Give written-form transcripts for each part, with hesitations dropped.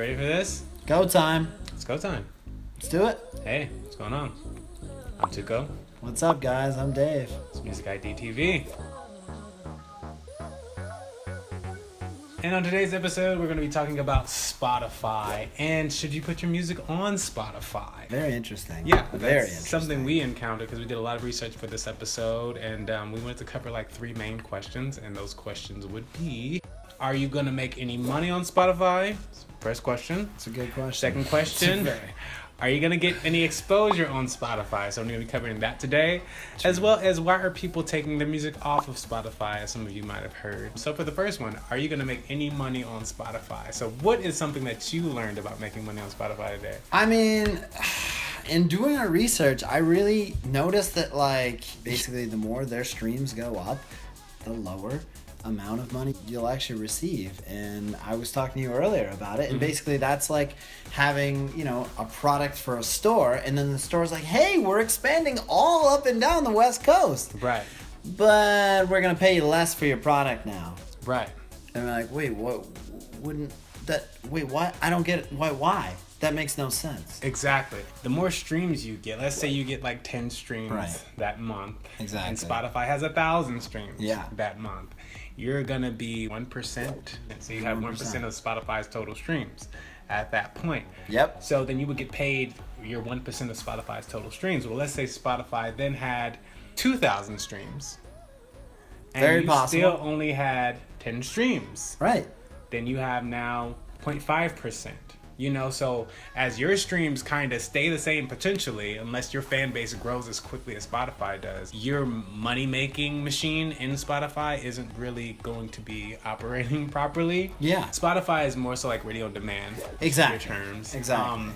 ready for this? Go time. It's go time. Let's do it. Hey, what's going on? I'm Tuko. What's up, guys? I'm Dave. It's Musik ID TV. And on today's episode, we're going to be talking about Spotify and should you put your music on Spotify? Very interesting. Yeah, very that's interesting. something we encountered because we did a lot of research for this episode, and we wanted to cover like 3 main questions, and those questions would be: are you going to make any money on Spotify? First question. It's a good question. Second question. Are you going to get any exposure on Spotify? So I'm going to be covering that today, as well as why are people taking their music off of Spotify, as some of you might have heard. So for the first one, are you going to make any money on Spotify? So what is something that you learned about making money on Spotify today? I mean, in doing our research, I really noticed that, like, basically the more their streams go up, the lower amount of money you'll actually receive. And I was talking to you earlier about it, and basically that's like having, you know, a product for a store, and then the store's like, hey, we're expanding all up and down the West Coast, Right. but we're gonna pay you less for your product now. Right. And we're like, wait, what? Why? I don't get it. Why? That makes no sense. Exactly. The more streams you get, let's say you get like 10 streams Right. that month. Exactly. And Spotify has 1,000 streams Yeah. that month. You're going to be 1%. So you have 1% of Spotify's total streams at that point. Yep. So then you would get paid your 1% of Spotify's total streams. Well, let's say Spotify then had 2,000 streams. And Very you possible. still only had 10 streams. Right. Then you have now 0.5%. You know, so as your streams kind of stay the same potentially, unless your fan base grows as quickly as Spotify does, your money-making machine in Spotify isn't really going to be operating properly. Yeah. Spotify is more so like radio on demand. Exactly. In your terms. Exactly.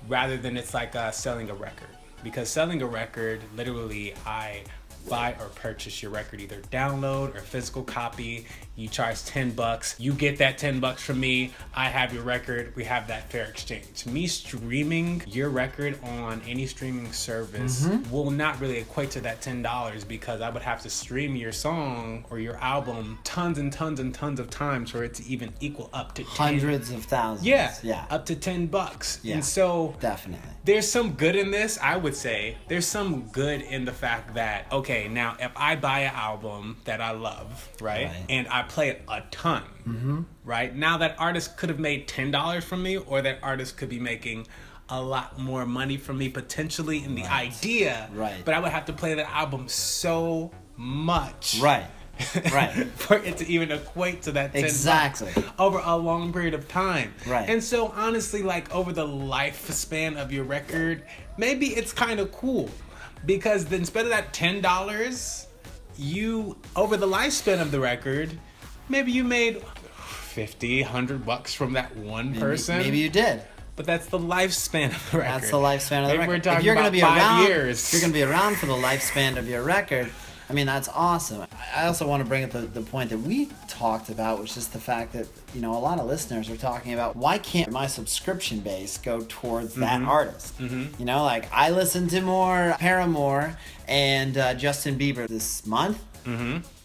Rather than it's like selling a record. Because selling a record, literally, I buy or purchase your record, either download or physical copy. You charge $10. You get that $10 from me. I have your record. We have that fair exchange. Me streaming your record on any streaming service will not really equate to that $10 because I would have to stream your song or your album tons and tons and tons of times for it to even equal up to Hundreds of thousands. Yeah. Up to $10. Yeah. And so Definitely. there's some good in this, I would say. There's some good in the fact that, okay, now if I buy an album that I love, right? And I play it a ton, right? Now that artist could have made $10 from me, or that artist could be making a lot more money from me potentially in the idea. Right. But I would have to play that album so much. Right. Right. For it to even equate to that $10 Exactly. over a long period of time. Right. And so honestly, like over the lifespan of your record, maybe it's kind of cool because then instead of that $10, you over the lifespan of the record, maybe you made $50, $100 from that one person. Maybe you did. But that's the lifespan of the record. That's the lifespan of the Maybe record. we're talking if you're about gonna be 5 around, years. If you're going to be around for the lifespan of your record, I mean, that's awesome. I also want to bring up the point that we talked about, which is the fact that, you know, a lot of listeners are talking about, why can't my subscription base go towards that artist? You know, like I listened to more Paramore and Justin Bieber this month.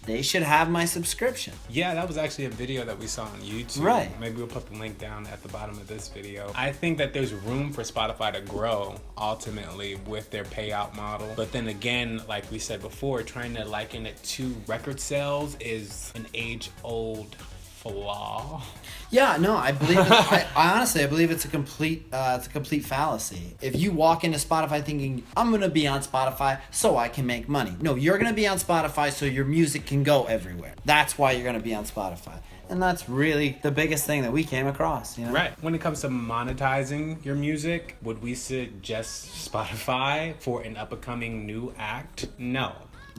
They should have my subscription. Yeah, that was actually a video that we saw on YouTube. Right. Maybe we'll put the link down at the bottom of this video. I think that there's room for Spotify to grow ultimately with their payout model. But then again, like we said before, trying to liken it to record sales is an age-old flaw. Yeah, no, I believe. I honestly, I believe it's a complete fallacy. If you walk into Spotify thinking I'm gonna be on Spotify so I can make money, no, you're gonna be on Spotify so your music can go everywhere. That's why you're gonna be on Spotify, and that's really the biggest thing that we came across. You know? Right. When it comes to monetizing your music, would we suggest Spotify for an up-and-coming new act? No.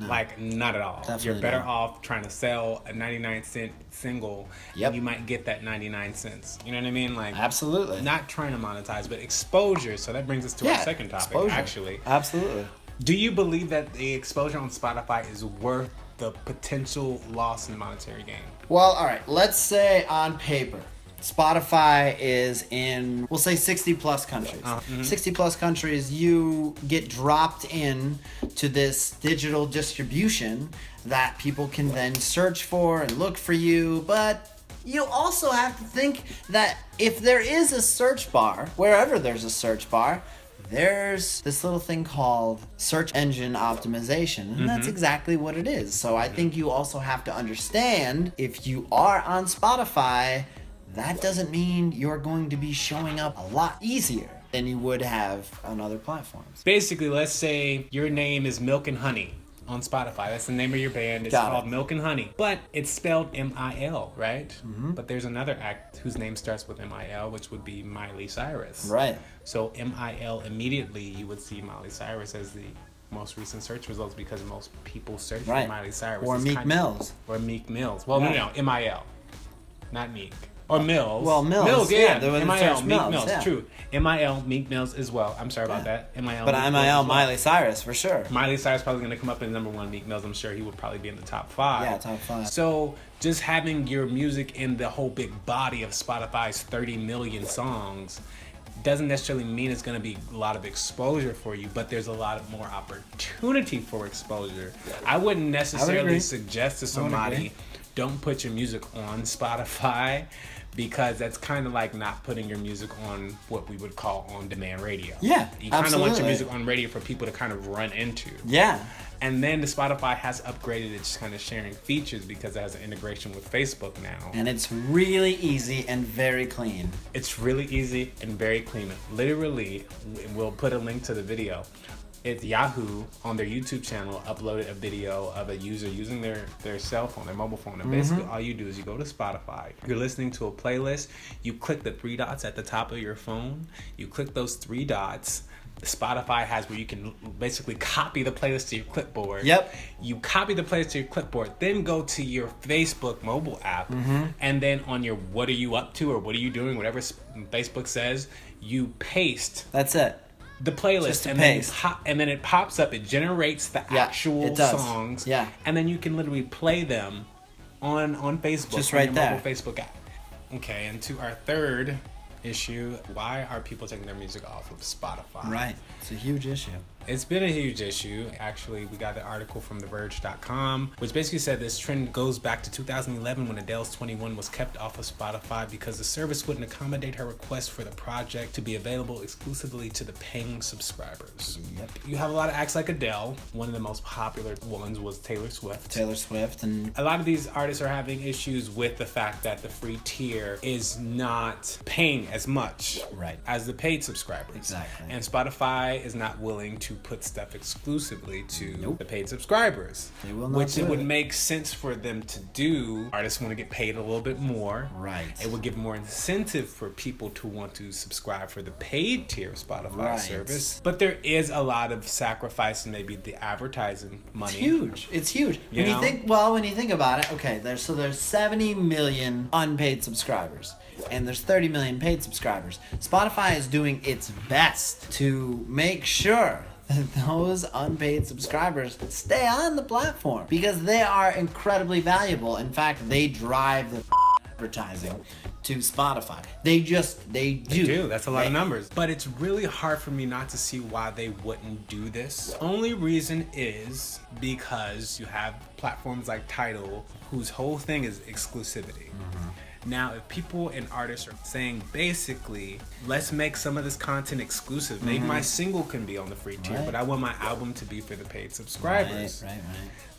Like, not at all. Definitely You're better not. off trying to sell a 99-cent single. Yep. And you might get that 99 cents. You know what I mean? Like, Absolutely. not trying to monetize, but exposure. So that brings us to our second topic, exposure. actually. Absolutely. Do you believe that the exposure on Spotify is worth the potential loss in monetary gain? Well, all right. Let's say on paper, Spotify is in, we'll say 60 plus countries. 60 plus countries, you get dropped in to this digital distribution that people can then search for and look for you, but you also have to think that if there is a search bar, wherever there's a search bar, there's this little thing called search engine optimization, and that's exactly what it is. So I think you also have to understand, if you are on Spotify, that doesn't mean you're going to be showing up a lot easier than you would have on other platforms. Basically, let's say your name is Milk and Honey on Spotify. That's the name of your band. It's called Milk and Honey. But it's spelled M-I-L, right? But there's another act whose name starts with M-I-L, which would be Miley Cyrus. Right. So M-I-L, immediately you would see Miley Cyrus as the most recent search results, because most people search for Miley Cyrus. Or Meek Mills. Or Meek Mills. Well, no, M-I-L. Not Meek. Or Mills. Well, Mills. Mills, yeah. M-I-L, Meek Mills, true. M-I-L, Meek Mills as well. I'm sorry about that. M-I-L. But M-I-L, Miley Cyrus, for sure. Miley Cyrus probably going to come up in number 1. Meek Mills, I'm sure he would probably be in the top 5. Yeah, top 5. So just having your music in the whole big body of Spotify's 30 million songs doesn't necessarily mean it's going to be a lot of exposure for you, but there's a lot more opportunity for exposure. I wouldn't necessarily suggest to somebody, don't put your music on Spotify, because that's kind of like not putting your music on what we would call on-demand radio. Yeah, you kind of want your music on radio for people to kind of run into. Yeah. And then the Spotify has upgraded its kind of sharing features, because it has an integration with Facebook now. And it's really easy and very clean. It's really easy and very clean. Literally, we'll put a link to the video. It's Yahoo on their YouTube channel uploaded a video of a user using their cell phone, their mobile phone. And basically all you do is you go to Spotify, you're listening to a playlist, you click the 3 dots at the top of your phone, you click those 3 dots. Spotify has where you can basically copy the playlist to your clipboard. Yep. You copy the playlist to your clipboard, then go to your Facebook mobile app, and then on your what are you up to or what are you doing, whatever Facebook says, you paste. That's it. The playlist, and then it pops up. It generates the actual songs, and then you can literally play them on Facebook, just right there, mobile Facebook app. Okay, and to our third issue, why are people taking their music off of Spotify? Right, it's a huge issue. It's been a huge issue. Actually, we got the article from TheVerge.com, which basically said this trend goes back to 2011 when Adele's 21 was kept off of Spotify because the service wouldn't accommodate her request for the project to be available exclusively to the paying subscribers. Yep. You have a lot of acts like Adele. One of the most popular ones was Taylor Swift. And a lot of these artists are having issues with the fact that the free tier is not paying as much as the paid subscribers. Exactly. And Spotify is not willing to put stuff exclusively to the paid subscribers. They will not, which it would make sense for them to do. Artists want to get paid a little bit more. Right. It would give more incentive for people to want to subscribe for the paid tier Spotify service. But there is a lot of sacrifice in maybe the advertising money. It's huge. When you think about it, okay, there's 70 million unpaid subscribers, and there's 30 million paid subscribers. Spotify is doing its best to make sure that those unpaid subscribers stay on the platform, because they are incredibly valuable. In fact, they drive the advertising to Spotify. They do. That's a lot of numbers. But it's really hard for me not to see why they wouldn't do this. Only reason is because you have platforms like Tidal, whose whole thing is exclusivity. Now, if people and artists are saying, basically, let's make some of this content exclusive. Maybe my single can be on the free tier, but I want my album to be for the paid subscribers. Right.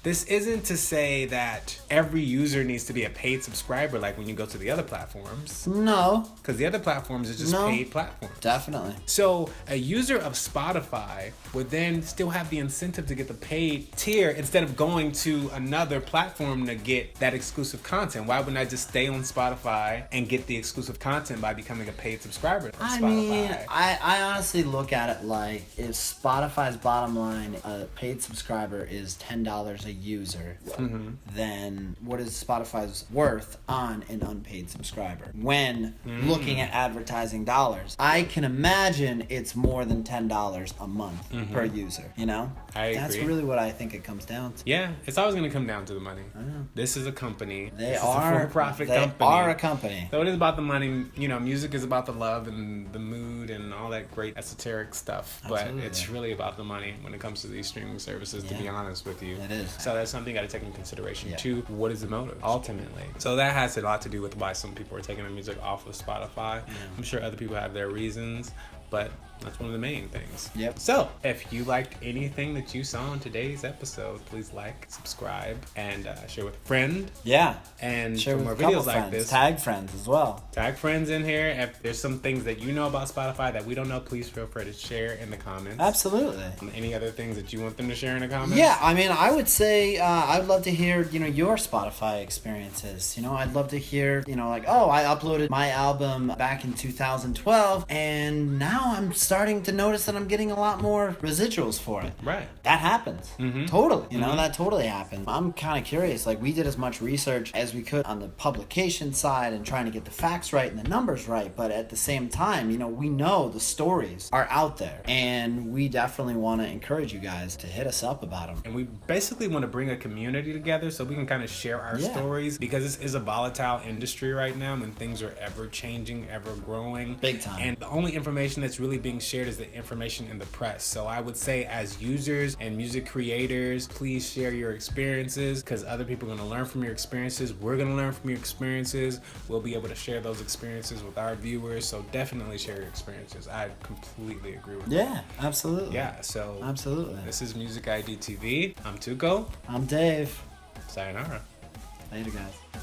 This isn't to say that every user needs to be a paid subscriber like when you go to the other platforms. No. Because the other platforms are just paid platforms. Definitely. So a user of Spotify would then still have the incentive to get the paid tier instead of going to another platform to get that exclusive content. Why wouldn't I just stay on Spotify and get the exclusive content by becoming a paid subscriber of Spotify? mean, I honestly look at it like, if Spotify's bottom line, a paid subscriber is $10 a user, then what is Spotify's worth on an unpaid subscriber? When looking at advertising dollars, I can imagine it's more than $10 a month per user, you know? That's really what I think it comes down to. Yeah, it's always going to come down to the money. This is a company. They this are is a for-profit company. They are a company. So it is about the money. You know, music is about the love and the mood food and all that great esoteric stuff. Absolutely. But it's really about the money when it comes to these streaming services, to be honest with you. It is. So that's something you got to take into consideration Yeah. too. What is the motive ultimately? So that has a lot to do with why some people are taking their music off of Spotify. I'm sure other people have their reasons, but that's one of the main things. Yep. So if you liked anything that you saw in today's episode, please like, subscribe, and share with a friend. Yeah. And Share for with more a couple videos like friends. this, Tag friends as well. tag friends in here. If there's some things that you know about Spotify that we don't know, please feel free to share in the comments. Absolutely. Any other things that you want them to share in the comments? Yeah, I mean, I would say I'd love to hear, your Spotify experiences. I'd love to hear, like, oh, I uploaded my album back in 2012, and now I'm starting to notice that I'm getting a lot more residuals for it. Right. That happens. Totally. That totally happens. I'm kind of curious. Like, we did as much research as we could on the publication side and trying to get the facts right and the numbers right. But at the same time, we know the stories are out there. And we definitely want to encourage you guys to hit us up about them. And we basically want to bring a community together so we can kind of share our stories, because this is a volatile industry right now when things are ever changing, ever growing. Big time. And the only information that's really being shared is the information in the press. So I would say, as users and music creators, please share your experiences, because other people are going to learn from your experiences. We're going to learn from your experiences. We'll be able to share those experiences with our viewers. So definitely share your experiences. I completely agree with that. Yeah, absolutely. Yeah, so Absolutely. this is Musik ID TV. I'm Tuko. I'm Dave. Sayonara. Later, guys.